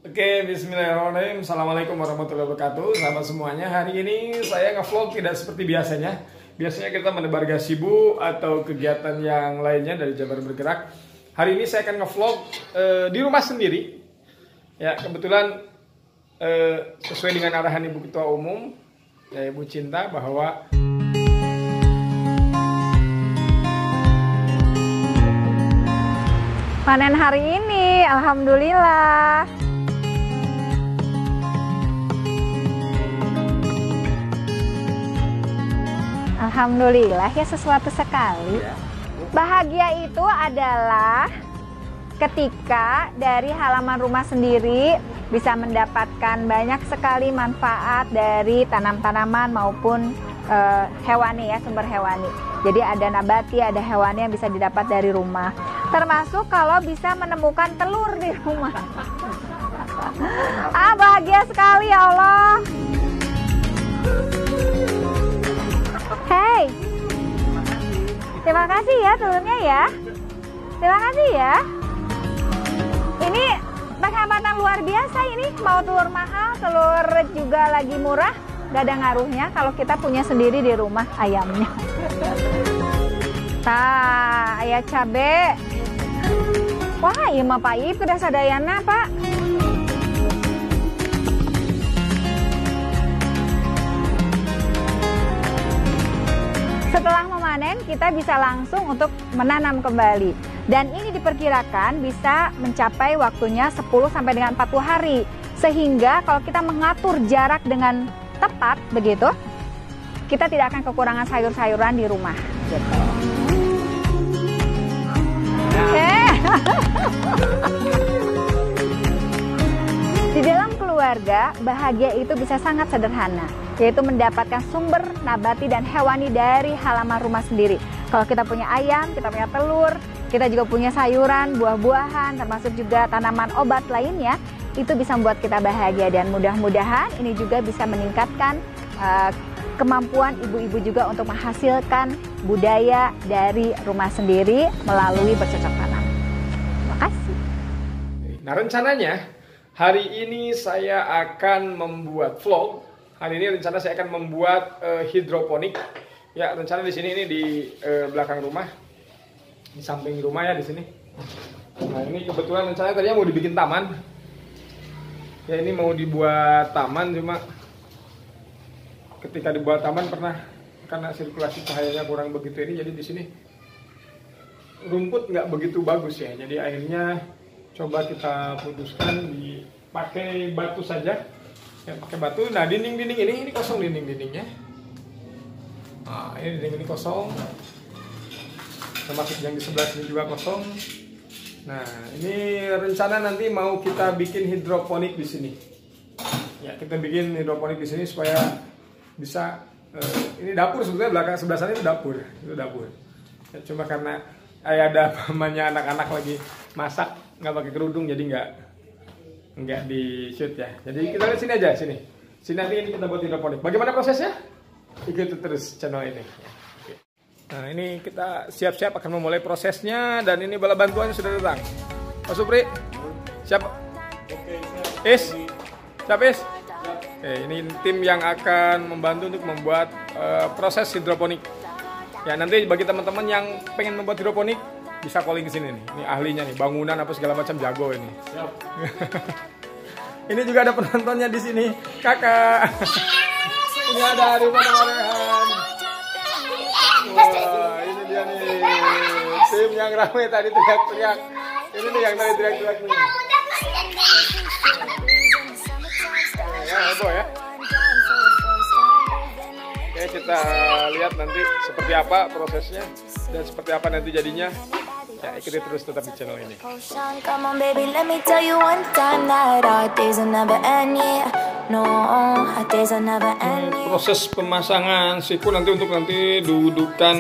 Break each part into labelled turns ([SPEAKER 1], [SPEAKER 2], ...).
[SPEAKER 1] Oke, bismillahirrahmanirrahim. Assalamualaikum warahmatullahi wabarakatuh. Sahabat semuanya, hari ini saya nge-vlog tidak seperti biasanya. Biasanya kita menebar gazebo atau kegiatan yang lainnya dari Jabar Bergerak. Hari ini saya akan nge-vlog di rumah sendiri. Ya, kebetulan sesuai dengan arahan Ibu Ketua Umum, ya Ibu Cinta, bahwa
[SPEAKER 2] panen hari ini, alhamdulillah. Alhamdulillah ya, sesuatu sekali. Bahagia itu adalah ketika dari halaman rumah sendiri bisa mendapatkan banyak sekali manfaat dari tanam-tanaman maupun hewani ya, sumber hewani. Jadi ada nabati, ada hewani yang bisa didapat dari rumah. Termasuk kalau bisa menemukan telur di rumah. Bahagia sekali ya Allah. Hey, terima kasih ya telurnya ya. Terima kasih ya. Ini penghematan luar biasa ini. Mau telur mahal, telur juga lagi murah, gak ada ngaruhnya kalau kita punya sendiri di rumah ayamnya. Tah, ayah cabe. Wah, iya mah Pak Ip kedah sadayana, Pak. Setelah memanen, kita bisa langsung untuk menanam kembali. Dan ini diperkirakan bisa mencapai waktunya 10 sampai dengan 40 hari. Sehingga kalau kita mengatur jarak dengan tepat begitu, kita tidak akan kekurangan sayur-sayuran di rumah. Gitu. Di dalam keluarga, bahagia itu bisa sangat sederhana, yaitu mendapatkan sumber nabati dan hewani dari halaman rumah sendiri. Kalau kita punya ayam, kita punya telur, kita juga punya sayuran, buah-buahan, termasuk juga tanaman obat lainnya, itu bisa membuat kita bahagia. Dan mudah-mudahan ini juga bisa meningkatkan kemampuan ibu-ibu juga untuk menghasilkan budaya dari rumah sendiri melalui bercocok tanam. Terima kasih.
[SPEAKER 1] Nah, rencananya hari ini saya akan membuat vlog. Hari ini rencana saya akan membuat hidroponik. Ya, rencana di sini, ini di belakang rumah, di samping rumah ya di sini. Nah, ini kebetulan rencananya tadinya mau dibikin taman. Ya, ini mau dibuat taman, cuma ketika dibuat taman karena sirkulasi cahayanya kurang begitu ini, jadi di sini rumput nggak begitu bagus ya. Jadi akhirnya coba kita putuskan dipakai batu saja. Ya, pakai batu. Nah, dinding-dinding ini kosong, dinding-dindingnya. Nah, ini dinding ini kosong. Termasuk yang di sebelah sini juga kosong. Nah, ini rencana nanti mau kita bikin hidroponik di sini. Ya, kita bikin hidroponik di sini supaya bisa ini dapur, sebetulnya belakang sebelah sana itu dapur. Itu dapur. Ya, cuma karena ada pamannya anak-anak lagi masak, nggak pakai kerudung, jadi nggak di shoot ya. Jadi kita lihat sini aja, sini nanti ini kita buat hidroponik. Bagaimana prosesnya? Ikuti terus channel ini. Nah, ini kita siap-siap akan memulai prosesnya, dan ini bala bantuannya sudah datang. Pak Supri, siap? Is, siap Is? Ini tim yang akan membantu untuk membuat proses hidroponik. Ya, nanti bagi teman-teman yang pengen membuat hidroponik bisa calling ke sini nih. Ini ahlinya nih, bangunan apa segala macam jago ini. Siap. Ini juga ada penontonnya di sini, kakak. Ini ada Arifan Rehan. Wah, ini dia nih, tim yang ramai tadi teriak-teriak. Ini nih yang tadi teriak-teriak nih. Ya, heboh ya. Oke, kita lihat nanti seperti apa prosesnya dan seperti apa nanti jadinya. Ya, ikuti terus tetap di channel ini. Proses pemasangan siku nanti untuk dudukan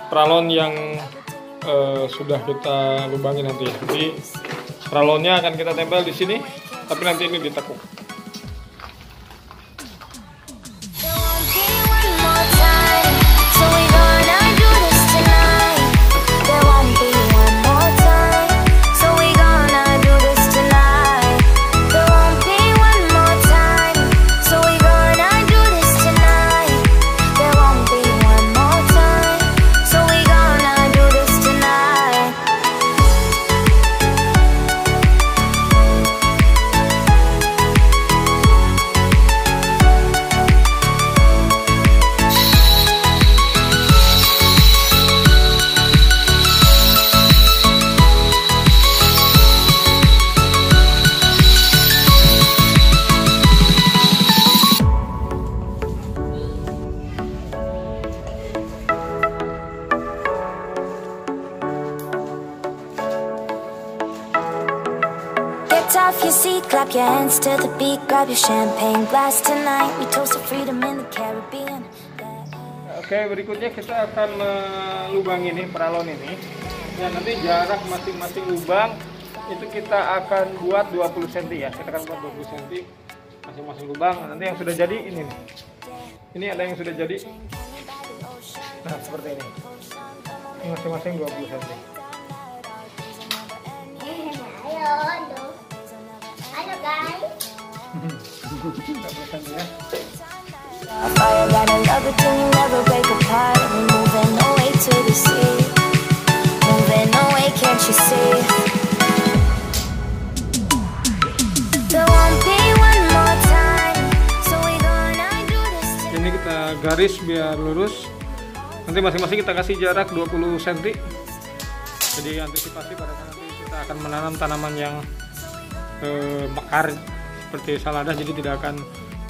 [SPEAKER 1] pralon yang sudah kita lubangi nanti. Jadi pralonnya akan kita tempel di sini, tapi nanti ini ditekuk.
[SPEAKER 3] So we gonna do this tonight. tough, you see, clap your hands to the beat, grab your champagne glass tonight. We toast to freedom in the Caribbean.
[SPEAKER 1] Oke, berikutnya kita akan melubang ini, peralon ini. Dan nanti jarak masing-masing lubang itu kita akan buat 20 cm ya. Kita akan buat 20 cm masing-masing lubang. Nanti yang sudah jadi ini nih. Ini ada yang sudah jadi. Nah, seperti ini. Ini masing-masing 20 cm.
[SPEAKER 4] Halo guys.
[SPEAKER 1] 20 cm ya.
[SPEAKER 3] Fire, gotta love it till you never break apart. We're moving away to the sea. Moving away, can't you see? There won't be one more time. So we gonna do this tonight.
[SPEAKER 1] Ini kita garis biar lurus. Nanti masing-masing kita kasih jarak 20 cm. Jadi antisipasi pada saat nanti kita akan menanam tanaman yang mekar seperti salada, jadi tidak akan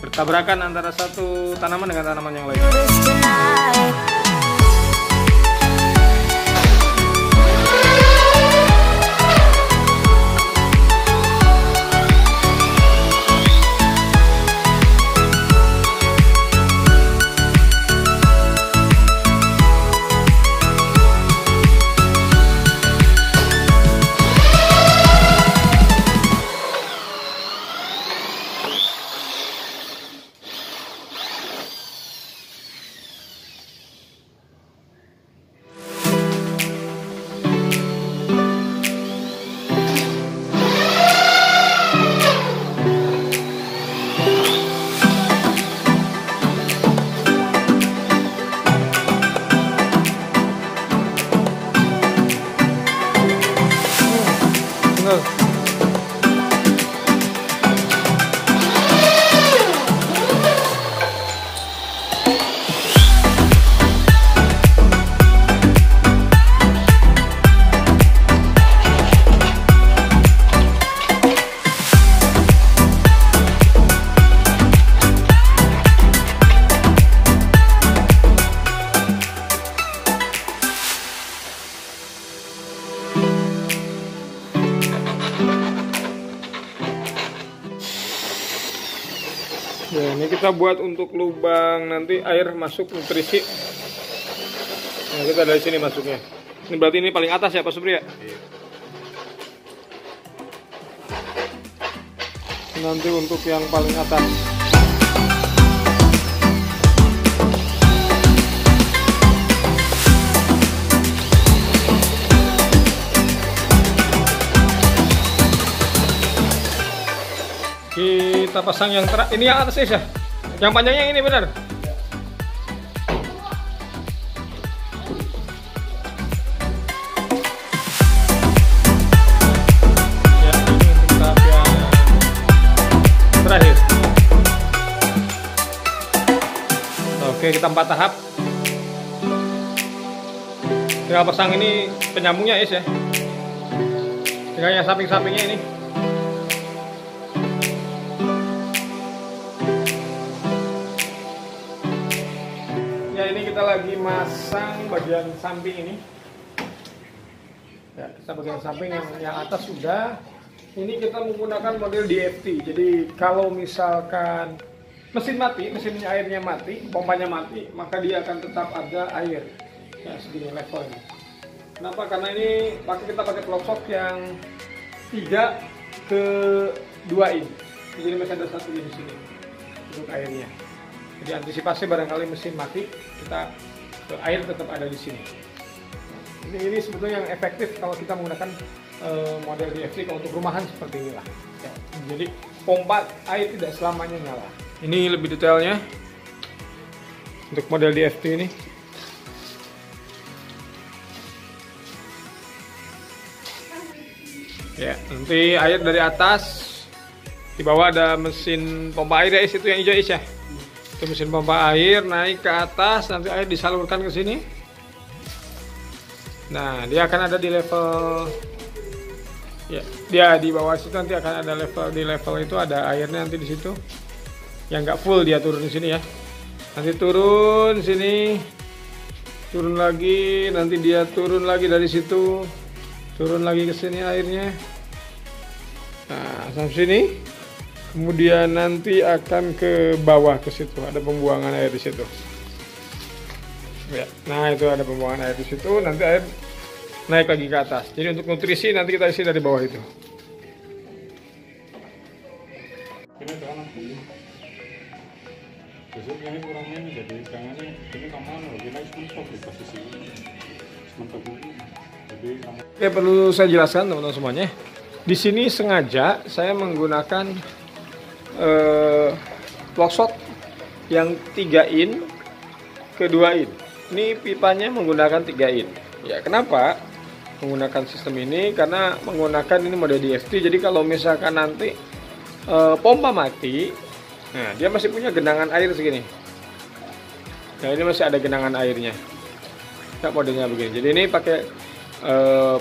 [SPEAKER 1] bertabrakan antara satu tanaman dengan tanaman yang lain.
[SPEAKER 3] Do this tonight.
[SPEAKER 1] Ya, ini kita buat untuk lubang nanti air masuk nutrisi. Nah, kita dari sini masuknya. Ini berarti ini paling atas ya Pak Supri ya? Iya. Nanti untuk yang paling atas. Kita pasang yang ini yang atas ya, yang panjangnya ini benar. Ya, ini untuk tahap yang terakhir. Oke, kita 4 tahap. Tinggal pasang ini penyambungnya ya. Tinggal yang samping-sampingnya ini. Kita lagi masang bagian samping ini. Ya, kita bagian samping yang atas sudah. Ini kita menggunakan model DFT. Jadi kalau misalkan mesin mati, mesin airnya mati, pompanya mati, maka dia akan tetap ada air. Ya, segini levelnya. Kenapa? Karena ini kita pakai pelosok yang 3:2 in. Jadi masih ada satu di sini untuk airnya. Jadi antisipasi barangkali mesin mati, kita air tetap ada di sini. Ini sebetulnya yang efektif kalau kita menggunakan model DFT kalau untuk rumahan seperti inilah. Ya, jadi pompa air tidak selamanya nyala. Ini lebih detailnya untuk model DFT ini. Ya, nanti air dari atas, di bawah ada mesin pompa air ya, itu yang hijau ya. Itu mesin pompa air naik ke atas, nanti air disalurkan ke sini. Nah, dia akan ada di level, ya, dia di bawah situ nanti akan ada level, di level itu ada airnya nanti di situ. Yang nggak full dia turun di sini ya. Nanti turun sini, turun lagi, nanti dia turun lagi dari situ, turun lagi ke sini airnya. Nah, sampai sini. Kemudian nanti akan ke bawah ke situ, ada pembuangan air di situ. Ya, nah itu ada pembuangan air di situ, nanti air naik lagi ke atas. Jadi untuk nutrisi nanti kita isi dari bawah itu. Oke, perlu saya jelaskan teman-teman semuanya. Di sini sengaja saya menggunakan ploksok yang 3 in ke 2 in. Ini pipanya menggunakan 3 in. Ya, kenapa menggunakan sistem ini? Karena menggunakan ini mode DFT. Jadi kalau misalkan nanti pompa mati, nah dia masih punya genangan air segini. Nah ini masih ada genangan airnya. Nah, modenya begini. Jadi ini pakai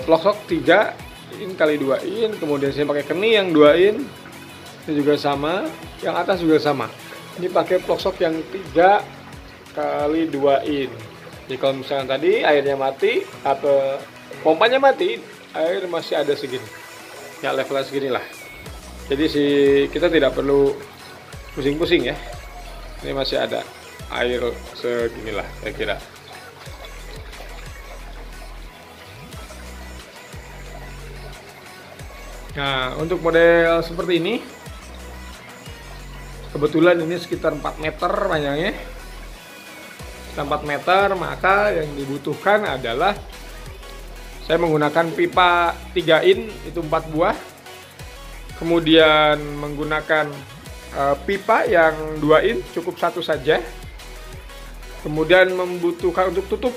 [SPEAKER 1] ploksok 3 in kali 2 in, kemudian saya pakai keni yang 2 in, ini juga sama, yang atas juga sama. Ini pakai ploksok yang 3 kali 2 in. Jadi kalau misalkan tadi airnya mati atau pompanya mati, air masih ada segini, ya levelnya segini lah. Jadi kita tidak perlu pusing-pusing ya. Ini masih ada air seginilah saya kira. Nah, untuk model seperti ini, kebetulan ini sekitar 4 meter panjangnya. 4 meter, maka yang dibutuhkan adalah saya menggunakan pipa 3 in, itu 4 buah. Kemudian menggunakan pipa yang 2 in, cukup 1 saja. Kemudian membutuhkan untuk tutup.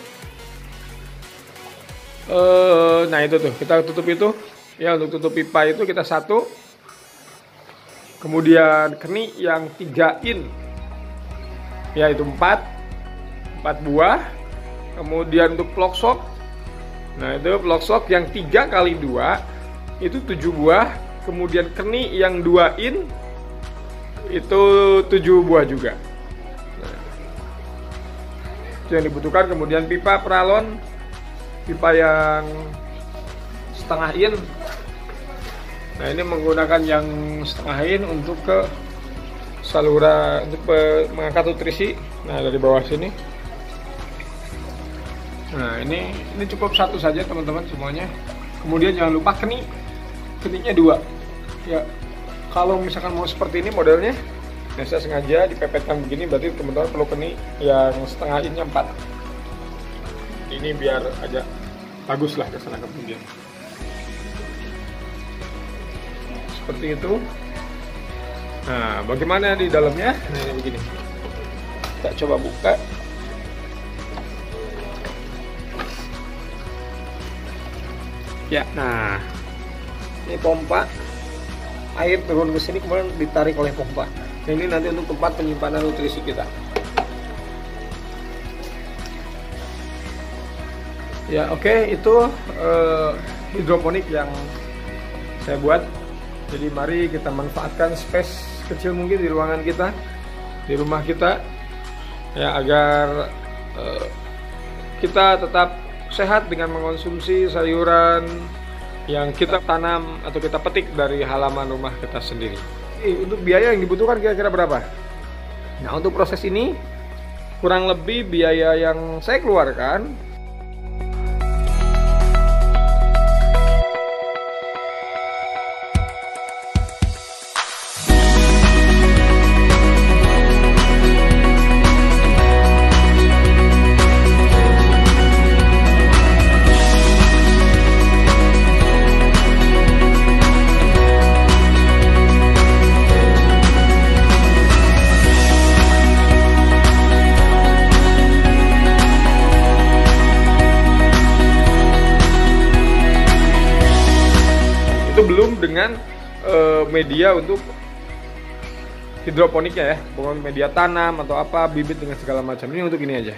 [SPEAKER 1] Nah itu tuh, kita tutup itu. Ya, untuk tutup pipa itu kita 1. Kemudian keni yang 3 in, ya itu 4 buah. Kemudian untuk ploksok, nah itu ploksok yang 3 kali 2 itu 7 buah. Kemudian keni yang 2 in itu 7 buah juga. Nah, itu yang dibutuhkan. Kemudian pipa peralon, pipa yang setengah in. Nah ini menggunakan yang setengah in untuk ke saluran untuk mengangkat nutrisi. Nah dari bawah sini. Nah ini cukup 1 saja teman-teman semuanya. Kemudian jangan lupa keninya 2. Ya kalau misalkan mau seperti ini modelnya, nah saya sengaja dipepetkan begini, berarti teman-teman perlu keni yang setengah innya 4. Ini biar agak bagus lah kesana kemudian. Seperti itu. Nah, bagaimana di dalamnya? Nah, ini begini. Kita coba buka. Ya, nah. Ini pompa. Air turun ke sini kemudian ditarik oleh pompa. Nah, ini nanti untuk tempat penyimpanan nutrisi kita. Ya, oke, itu hidroponik yang saya buat. Jadi mari kita manfaatkan space kecil mungkin di ruangan kita, di rumah kita, ya agar kita tetap sehat dengan mengkonsumsi sayuran yang kita tanam atau kita petik dari halaman rumah kita sendiri. Untuk biaya yang dibutuhkan kira-kira berapa? Nah untuk proses ini kurang lebih biaya yang saya keluarkan belum dengan media untuk hidroponiknya ya, bukan media tanam atau apa, bibit dengan segala macam. Ini untuk ini aja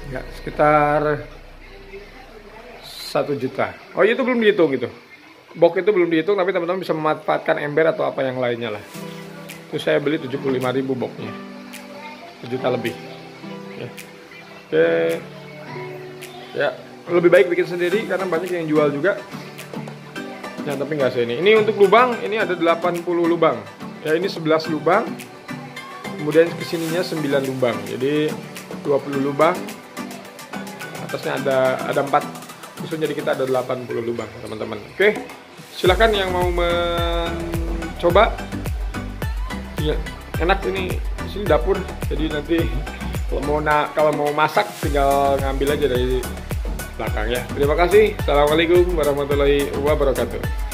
[SPEAKER 1] ya, sekitar 1 juta. Oh itu belum dihitung gitu, box itu belum dihitung, tapi teman-teman bisa memanfaatkan ember atau apa yang lainnya lah. Itu saya beli 75.000 boxnya, 1 juta lebih ya. Oke ya, lebih baik bikin sendiri karena banyak yang jual juga. Nah, tapi nggak sini. Ini untuk lubang, ini ada 80 lubang. Ya, ini 11 lubang. Kemudian kesininya 9 lubang. Jadi 20 lubang. Atasnya ada 4. Jadi kita ada 80 lubang, teman-teman. Oke. Silahkan yang mau mencoba. Ya, enak ini. Di sini dapur. Jadi nanti kalau mau masak tinggal ngambil aja dari belakang ya. Terima kasih. Assalamualaikum warahmatullahi wabarakatuh.